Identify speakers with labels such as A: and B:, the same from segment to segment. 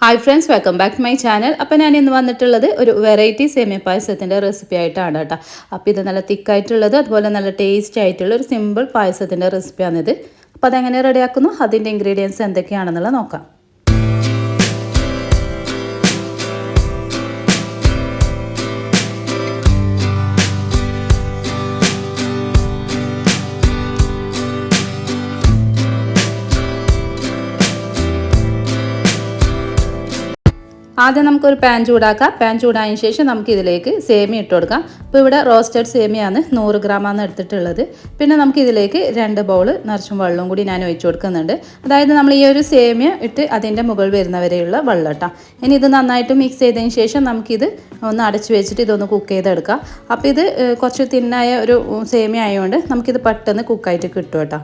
A: Hi friends, welcome back to my channel. അപ്പോൾ ഞാൻ ഇന്ന് വന്നിട്ടുള്ളത് ഒരു വെറൈറ്റി സേമിയ പായസത്തിൻ്റെ റെസിപ്പി ആയിട്ടാണ് കേട്ടോ. അപ്പോൾ ഇത് നല്ല തിക്കായിട്ടുള്ളത്, അതുപോലെ നല്ല ടേസ്റ്റി ആയിട്ടുള്ള ഒരു സിമ്പിൾ പായസത്തിൻ്റെ റെസിപ്പിയാണിത്. അപ്പോൾ അതെങ്ങനെ റെഡിയാക്കുന്നു, അതിൻ്റെ ഇൻഗ്രീഡിയൻസ് എന്തൊക്കെയാണെന്നുള്ളത് നോക്കാം. ആദ്യം നമുക്കൊരു പാൻ ചൂടാക്കാം. പാൻ ചൂടായതിനു ശേഷം നമുക്കിതിലേക്ക് സേമിയ ഇട്ട് കൊടുക്കാം. അപ്പോൾ ഇവിടെ റോസ്റ്റഡ് സേമിയാണ് 100 ഗ്രാമാണ് എടുത്തിട്ടുള്ളത്. പിന്നെ നമുക്കിതിലേക്ക് 2 ബൗൾ നിറച്ചും വെള്ളവും കൂടി ഞാൻ ഒഴിച്ചു കൊടുക്കുന്നുണ്ട്. അതായത് നമ്മൾ ഈ ഒരു സേമിയ ഇട്ട് അതിൻ്റെ മുകൾ വരുന്നവരെയുള്ള വെള്ളം ഇട്ടാം. ഇനി ഇത് നന്നായിട്ട് മിക്സ് ചെയ്തതിന് ശേഷം നമുക്കിത് ഒന്ന് അടച്ചു വെച്ചിട്ട് ഇതൊന്ന് കുക്ക് ചെയ്തെടുക്കാം. അപ്പോൾ ഇത് കുറച്ച് തിന്നായ ഒരു സേമിയ ആയതുകൊണ്ട് നമുക്കിത് പെട്ടെന്ന് കുക്കായിട്ട് കിട്ടും കേട്ടോ.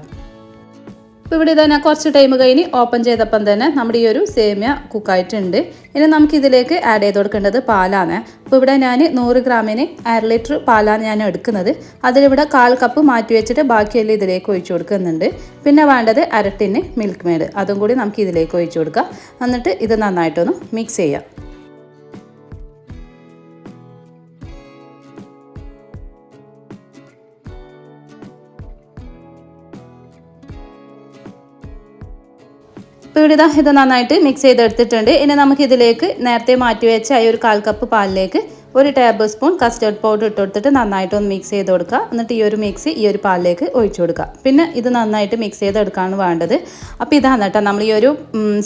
A: അപ്പോൾ ഇവിടെ തന്നെ കുറച്ച് ടൈം കഴിഞ്ഞ് ഓപ്പൺ ചെയ്തപ്പം തന്നെ നമ്മുടെ ഈ ഒരു സേമിയ കുക്കായിട്ടുണ്ട്. ഇനി നമുക്കിതിലേക്ക് ആഡ് ചെയ്ത് കൊടുക്കേണ്ടത് പാലാണ്. അപ്പോൾ ഇവിടെ ഞാൻ 100 ഗ്രാമിന് 1/2 ലിറ്റർ പാലാണ് ഞാൻ എടുക്കുന്നത്. അതിലിവിടെ 1/4 കപ്പ് മാറ്റി വെച്ചിട്ട് ബാക്കിയെല്ലാം ഇതിലേക്ക് ഒഴിച്ചു കൊടുക്കുന്നുണ്ട്. പിന്നെ വേണ്ടത് 1/2 ടിന്ന് മിൽക്ക് മെയ്ഡ്, അതും കൂടി നമുക്ക് ഇതിലേക്ക് ഒഴിച്ചു കൊടുക്കാം. എന്നിട്ട് ഇത് നന്നായിട്ടൊന്ന് മിക്സ് ചെയ്യാം. ഇപ്പോൾ ഇവിടെ ഇത് നന്നായിട്ട് മിക്സ് ചെയ്തെടുത്തിട്ടുണ്ട്. ഇനി നമുക്കിതിലേക്ക് നേരത്തെ മാറ്റി വെച്ച ഈ ഒരു 1/4 കപ്പ് പാലിലേക്ക് 1 ടേബിൾ സ്പൂൺ കസ്റ്റർഡ് പൗഡർ ഇട്ട് കൊടുത്തിട്ട് നന്നായിട്ടൊന്ന് മിക്സ് ചെയ്ത് കൊടുക്കുക. എന്നിട്ട് ഈ ഒരു മിക്സ് ഈ ഒരു പാലിലേക്ക് ഒഴിച്ചു കൊടുക്കുക. പിന്നെ ഇത് നന്നായിട്ട് മിക്സ് ചെയ്തെടുക്കുകയാണ് വേണ്ടത്. അപ്പോൾ ഇതാണ് കേട്ടോ നമ്മൾ ഈ ഒരു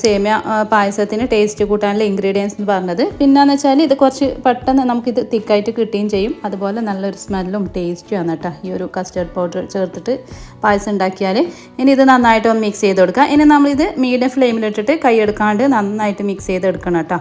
A: സേമിയ പായസത്തിന് ടേസ്റ്റ് കൂട്ടാനുള്ള ഇൻഗ്രീഡിയൻസ് എന്ന് പറഞ്ഞത്. പിന്നെയെന്ന് വെച്ചാൽ ഇത് കുറച്ച് പെട്ടെന്ന് നമുക്കിത് തിക്കായിട്ട് കിട്ടുകയും ചെയ്യും. അതുപോലെ നല്ലൊരു സ്മെല്ലും ടേസ്റ്റുമാണ് കേട്ടോ ഈ ഒരു കസ്റ്റർഡ് പൗഡർ ചേർത്തിട്ട് പായസം ഉണ്ടാക്കിയാൽ. ഇനി ഇത് നന്നായിട്ടൊന്ന് മിക്സ് ചെയ്ത് കൊടുക്കുക. ഇനി നമ്മളിത് മീഡിയം ഫ്ലെയിമിലിട്ടിട്ട് കൈയെടുക്കാണ്ട് നന്നായിട്ട് മിക്സ് ചെയ്തെടുക്കണം കേട്ടോ.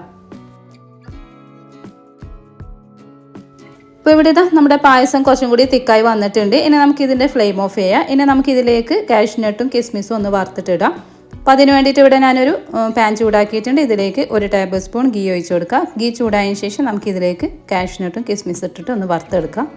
A: ഇപ്പോൾ ഇവിടെ നമ്മുടെ പായസം കുറച്ചും കൂടി തിക്കായി വന്നിട്ടുണ്ട്. ഇനി നമുക്കിതിൻ്റെ ഫ്ലെയിം ഓഫ് ചെയ്യാം. ഇനി നമുക്കിതിലേക്ക് കാഷ്നട്ടും കിസ്മിസും ഒന്ന് വറുത്തിട്ടിടാം. അപ്പോൾ അതിന് വേണ്ടിയിട്ട് ഇവിടെ ഞാനൊരു പാൻ ചൂടാക്കിയിട്ടുണ്ട്. ഇതിലേക്ക് 1 ടേബിൾ സ്പൂൺ ഗീ ഒഴിച്ച് കൊടുക്കുക. ഗീ ചൂടായതിന് ശേഷം നമുക്കിതിലേക്ക് കാഷ്നട്ടും കിസ്മിസ് ഇട്ടിട്ട് ഒന്ന് വറുത്തെടുക്കാം.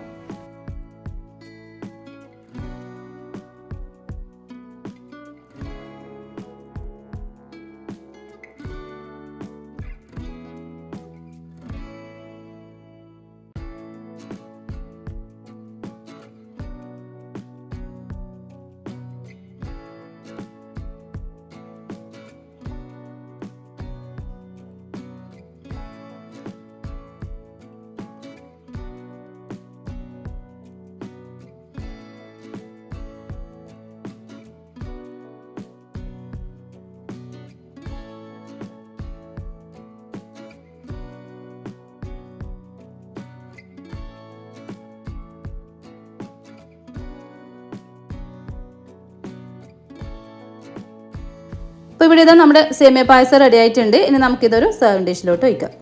A: അപ്പോൾ ഇവിടെ നമ്മുടെ സേമിയ പായസം റെഡി ആയിട്ടുണ്ട്. ഇനി നമുക്കിതൊരു സെർവിംഗ് ഡിഷിലോട്ട് വയ്ക്കാം.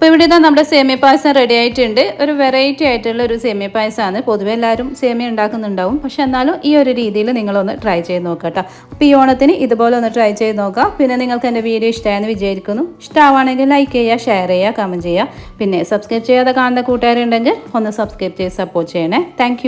A: അപ്പോൾ ഇവിടെ നമ്മുടെ സേമിയ പായസം റെഡി ആയിട്ടുണ്ട്. ഒരു വെറൈറ്റി ആയിട്ടുള്ള ഒരു സേമിയ പായസമാണ്. പൊതുവെ എല്ലാവരും സേമിയ ഉണ്ടാക്കുന്നുണ്ടാവും, പക്ഷെ എന്നാലും ഈ ഒരു രീതിയിൽ നിങ്ങളൊന്ന് ട്രൈ ചെയ്ത് നോക്കുക കേട്ടോ. അപ്പോൾ ഈ ഓണത്തിന് ഇതുപോലെ ഒന്ന് ട്രൈ ചെയ്ത് നോക്കുക. പിന്നെ നിങ്ങൾക്ക് എൻ്റെ വീഡിയോ ഇഷ്ടമായെന്ന് വിചാരിക്കുന്നു. ഇഷ്ടമാണെങ്കിൽ ലൈക്ക് ചെയ്യുക, ഷെയർ ചെയ്യുക, കമൻറ്റ് ചെയ്യുക. പിന്നെ സബ്സ്ക്രൈബ് ചെയ്യാതെ കാണുന്ന കൂട്ടുകാരുണ്ടെങ്കിൽ ഒന്ന് സബ്സ്ക്രൈബ് ചെയ്ത് സപ്പോർട്ട് ചെയ്യണേ. താങ്ക്